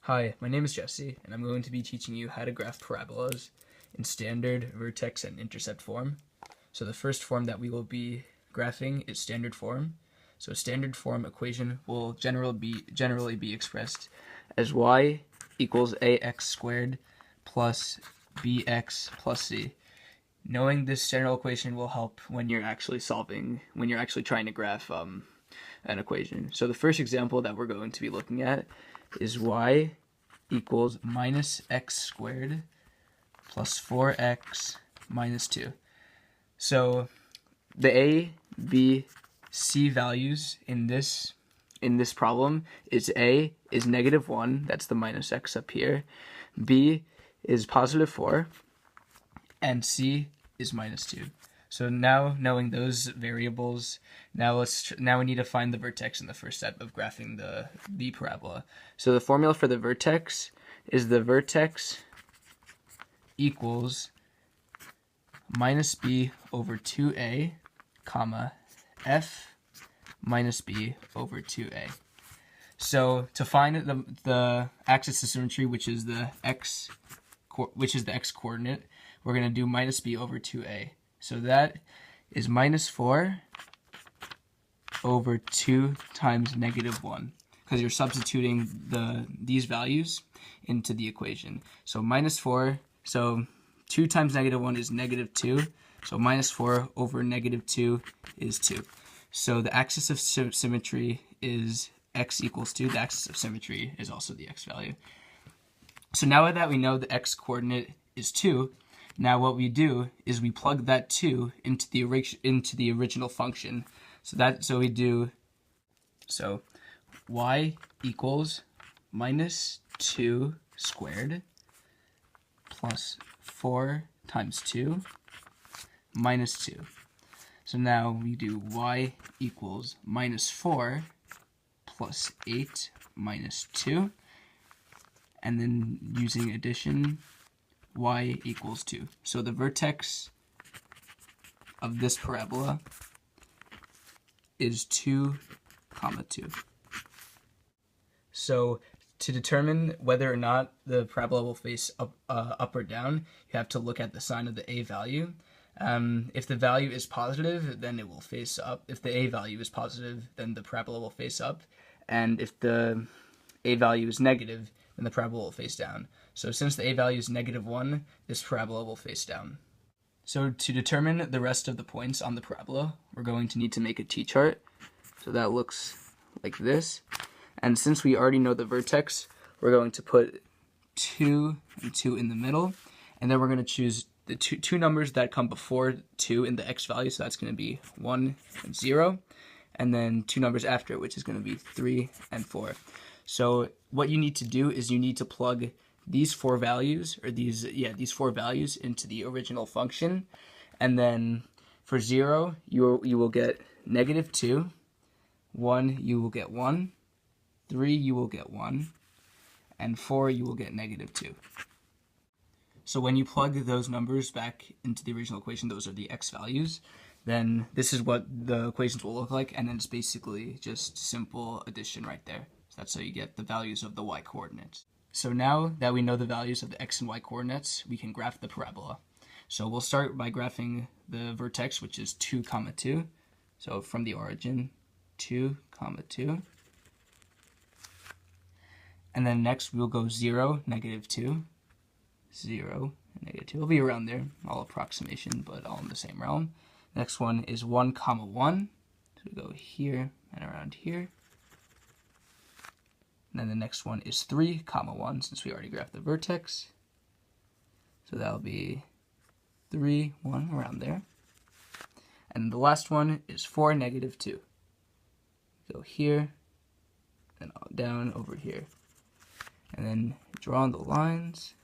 Hi, my name is Jesse, and I'm going to be teaching you how to graph parabolas in standard, vertex, and intercept form. So the first form that we will be graphing is standard form. So a standard form equation will generally be expressed as y equals ax squared plus bx plus c. Knowing this general equation will help when you're actually trying to graph an equation. So the first example that we're going to be looking at is y equals minus x squared plus 4x minus 2. So the a, b, c values in this problem is a is -1, that's the minus x up here, b is +4, and c is -2. So now, knowing those variables, now we need to find the vertex in the first step of graphing the parabola. So the formula for the vertex is the vertex equals minus b over 2a, comma, f minus b over 2a. So to find the axis of symmetry, which is the x coordinate, we're going to do minus b over 2a. So that is -4 over 2 times -1, because you're substituting these values into the equation. So -4, so 2 times -1 is -2, so -4 over -2 is 2. So the axis of symmetry is x equals 2. The axis of symmetry is also the x value. So now that we know the x coordinate is 2, now what we do is we plug that 2 into the original function. So y equals -2 squared plus 4 times 2 minus 2. So now we do y equals -4 plus 8 minus 2, and then using addition, y equals 2. So the vertex of this parabola is 2, 2. So to determine whether or not the parabola will face up or down, you have to look at the sign of the a value. If the value is positive, then it will face up. If the a value is positive, then the parabola will face up. And if the a value is negative, then the parabola will face down. So since the a value is -1, this parabola will face down. So to determine the rest of the points on the parabola, we're going to need to make a t-chart. So that looks like this. And since we already know the vertex, we're going to put 2 and 2 in the middle. And then we're going to choose the two numbers that come before 2 in the x value. So that's going to be 1 and 0. And then 2 numbers after, which is going to be 3 and 4. So what you need to do is you need to plug these 4 values, or these 4 values into the original function. And then for 0, you will get -2, 1 you will get 1, 3 you will get 1, and 4 you will get -2. So when you plug those numbers back into the original equation, those are the x values, then this is what the equations will look like, and then it's basically just simple addition right there. So that's how you get the values of the y coordinates. So now that we know the values of the x and y coordinates, we can graph the parabola. So we'll start by graphing the vertex, which is 2, 2. So from the origin, 2, 2. And then next we'll go 0, -2, 0, and -2. It'll be around there, all approximation, but all in the same realm. Next one is 1, 1. So we go here and around here. And then the next one is 3, 1, since we already graphed the vertex. So that'll be 3, 1, around there. And the last one is 4, -2. Go here, and down over here. And then draw on the lines.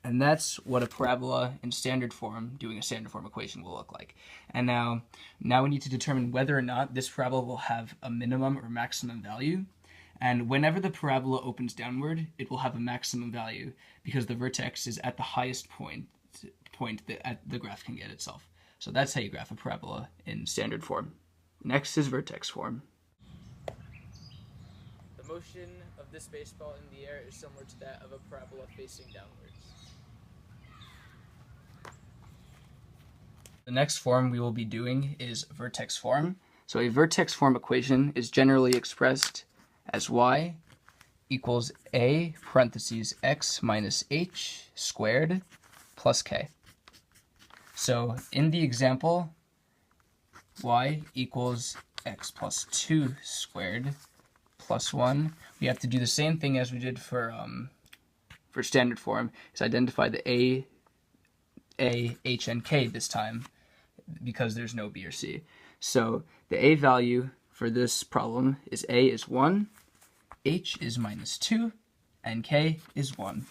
And that's what a parabola in standard form, doing a standard form equation, will look like. And now we need to determine whether or not this parabola will have a minimum or maximum value. And whenever the parabola opens downward, it will have a maximum value because the vertex is at the highest point that the graph can get itself. So that's how you graph a parabola in standard form. Next is vertex form. The motion of of this baseball in the air is similar to that of a parabola facing downwards. The next form we will be doing is vertex form. So a vertex form equation is generally expressed as y equals a parentheses x minus h squared plus k. So in the example, y equals x plus 2 squared plus 1. We have to do the same thing as we did for standard form, is identify the a, h, and k this time, because there's no b or c. So the a value for this problem is a is 1, h is minus 2, and k is 1.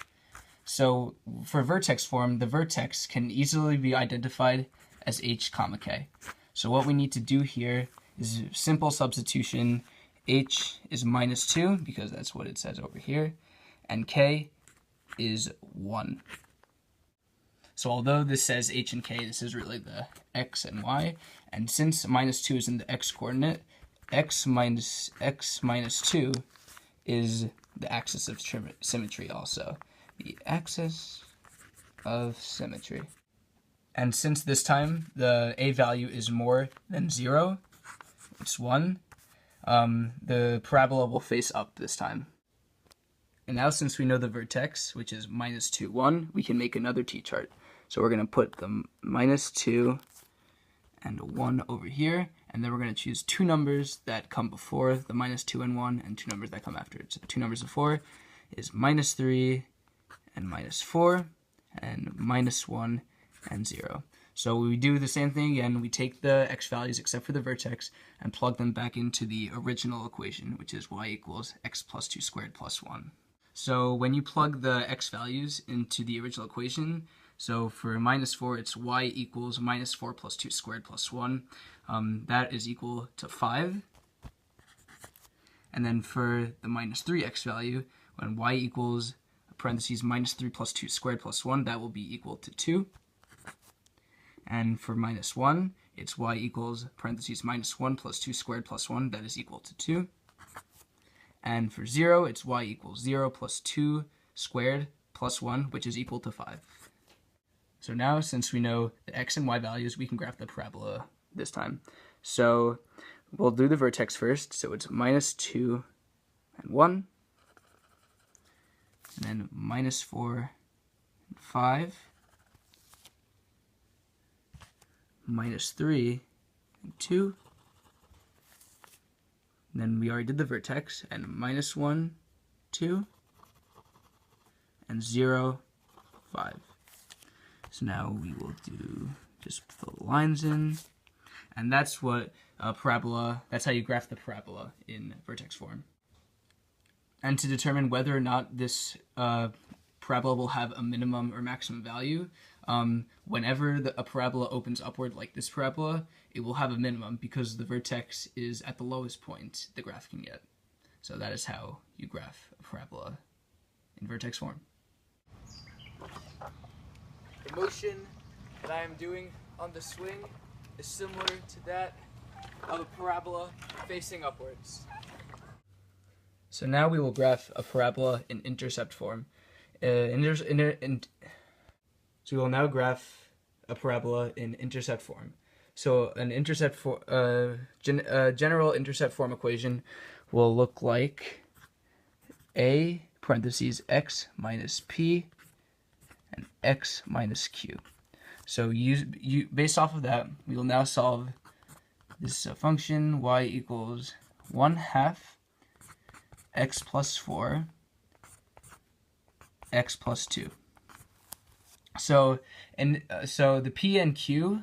So for vertex form, the vertex can easily be identified as h comma k. So what we need to do here is simple substitution. H is minus 2, because that's what it says over here, and k is 1. So although this says h and k, this is really the x and y, and since minus 2 is in the x coordinate, x minus 2 is the axis of symmetry also. The axis of symmetry. And since this time the a value is more than 0, it's 1, the parabola will face up this time. And now since we know the vertex, which is minus 2, 1, we can make another t-chart. So we're going to put the minus 2 and 1 over here, and then we're going to choose two numbers that come before the minus 2 and 1, and two numbers that come after it. So the two numbers before is minus 3 and minus 4, and minus 1 and 0. So we do the same thing again. We take the x values except for the vertex and plug them back into the original equation, which is y equals x plus 2 squared plus 1. So when you plug the x values into the original equation, so for minus 4, it's y equals minus 4 plus 2 squared plus 1. That is equal to 5. And then for the minus 3x value, when y equals parentheses minus 3 plus 2 squared plus 1, that will be equal to 2. And for minus 1, it's y equals parentheses minus 1 plus 2 squared plus 1, that is equal to 2. And for 0, it's y equals 0 plus 2 squared plus 1, which is equal to 5. So now, since we know the x and y values, we can graph the parabola this time. So we'll do the vertex first. So it's minus 2 and 1, and then minus 4 and 5, minus 3 and 2, and then we already did the vertex, and minus 1, 2, and 0, 5. So now we will just fill the lines in, and that's what a parabola, that's how you graph the parabola in vertex form. And to determine whether or not this parabola will have a minimum or maximum value, whenever a parabola opens upward like this parabola, it will have a minimum because the vertex is at the lowest point the graph can get. So that is how you graph a parabola in vertex form. The motion that I am doing on the swing is similar to that of a parabola facing upwards. So now we will graph a parabola in intercept form. So we will now graph a parabola in intercept form. So an intercept general intercept form equation will look like a parentheses x minus p and x minus q. So based off of that, we will now solve this function y equals 1/2 x plus 4 x plus 2. So the p and q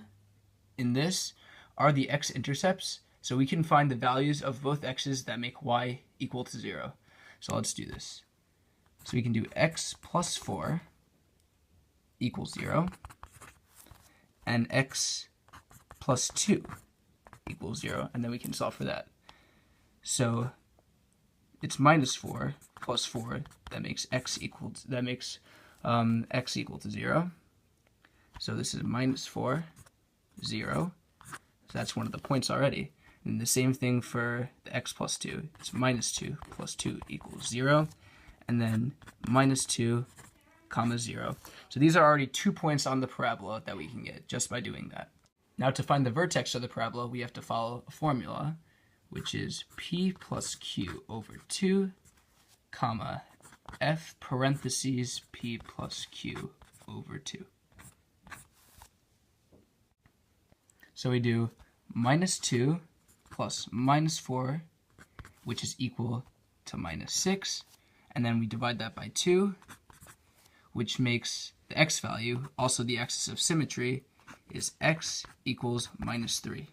in this are the x-intercepts, so we can find the values of both x's that make y equal to 0. So let's do this. So we can do x plus 4 equals 0, and x plus 2 equals 0, and then we can solve for that. So it's minus 4 plus 4 that makes x equal to 0. So this is minus 4, 0. So that's one of the points already. And the same thing for the x plus 2. It's minus 2 plus 2 equals 0. And then minus 2, comma 0. So these are already 2 points on the parabola that we can get just by doing that. Now to find the vertex of the parabola, we have to follow a formula, which is p plus q over 2, comma f parentheses p plus q over 2. So we do minus 2 plus minus 4, which is equal to minus 6, and then we divide that by 2, which makes the x value, also the axis of symmetry, is x equals minus 3.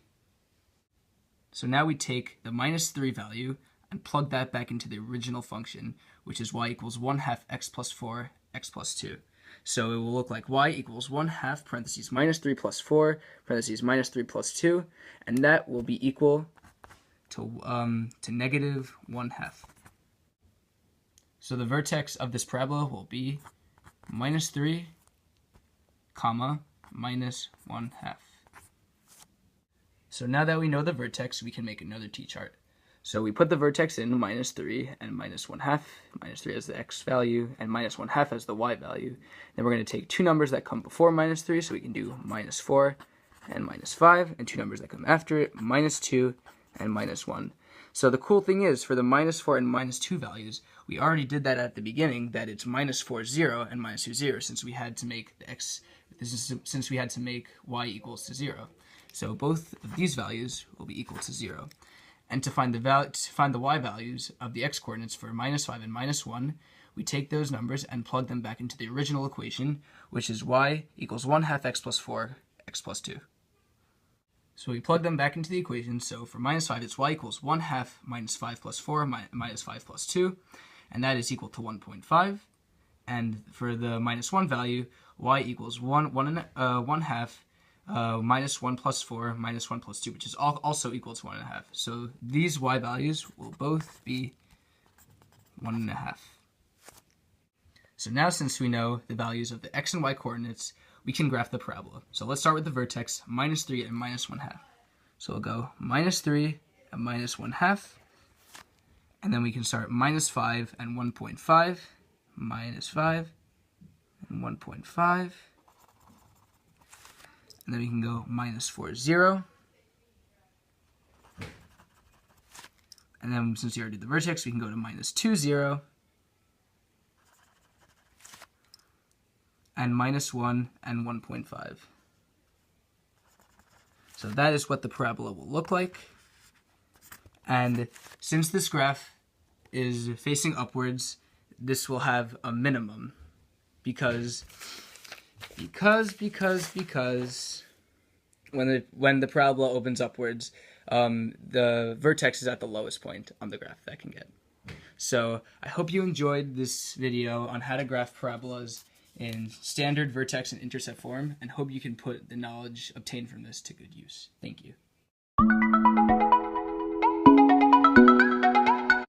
So now we take the minus 3 value and plug that back into the original function, which is y equals 1/2 x plus 4, x plus 2. So it will look like y equals 1/2 parentheses minus 3 plus 4 parentheses minus 3 plus 2, and that will be equal to negative 1/2. So the vertex of this parabola will be minus 3, comma, minus 1/2. So now that we know the vertex, we can make another t-chart. So we put the vertex in minus 3 and minus 1/2, minus 3 as the x value, and minus 1/2 as the y value. Then we're going to take two numbers that come before minus 3, so we can do minus 4 and minus 5, and two numbers that come after it, minus 2 and minus 1. So the cool thing is, for the minus 4 and minus 2 values, we already did that at the beginning, that it's minus 4, 0, and minus 2, 0, since we had to make the since we had to make y equals to 0. So both of these values will be equal to 0. And to find the y values of the x coordinates for minus 5 and minus 1, we take those numbers and plug them back into the original equation, which is y equals 1/2 x plus 4, x plus 2. So we plug them back into the equation. So for minus 5, it's y equals 1/2 minus 5 plus 4 minus 5 plus 2, and that is equal to 1.5. And for the minus 1 value, y equals 1/2 minus 1 plus 4 minus 1 plus 2, which is also equal to 1/2. So these y values will both be 1/2. So now, since we know the values of the x and y coordinates, we can graph the parabola. So let's start with the vertex, minus 3 and minus 1/2. So we'll go minus 3 and minus 1/2, and then we can start minus 5 and 1.5, minus 5 and 1.5, and then we can go minus 4, 0. And then since we already did the vertex, we can go to minus 2, 0. And minus 1 and 1.5. So that is what the parabola will look like. And since this graph is facing upwards, this will have a minimum because when the parabola opens upwards, the vertex is at the lowest point on the graph that can get. So I hope you enjoyed this video on how to graph parabolas in standard vertex and intercept form, and hope you can put the knowledge obtained from this to good use. Thank you.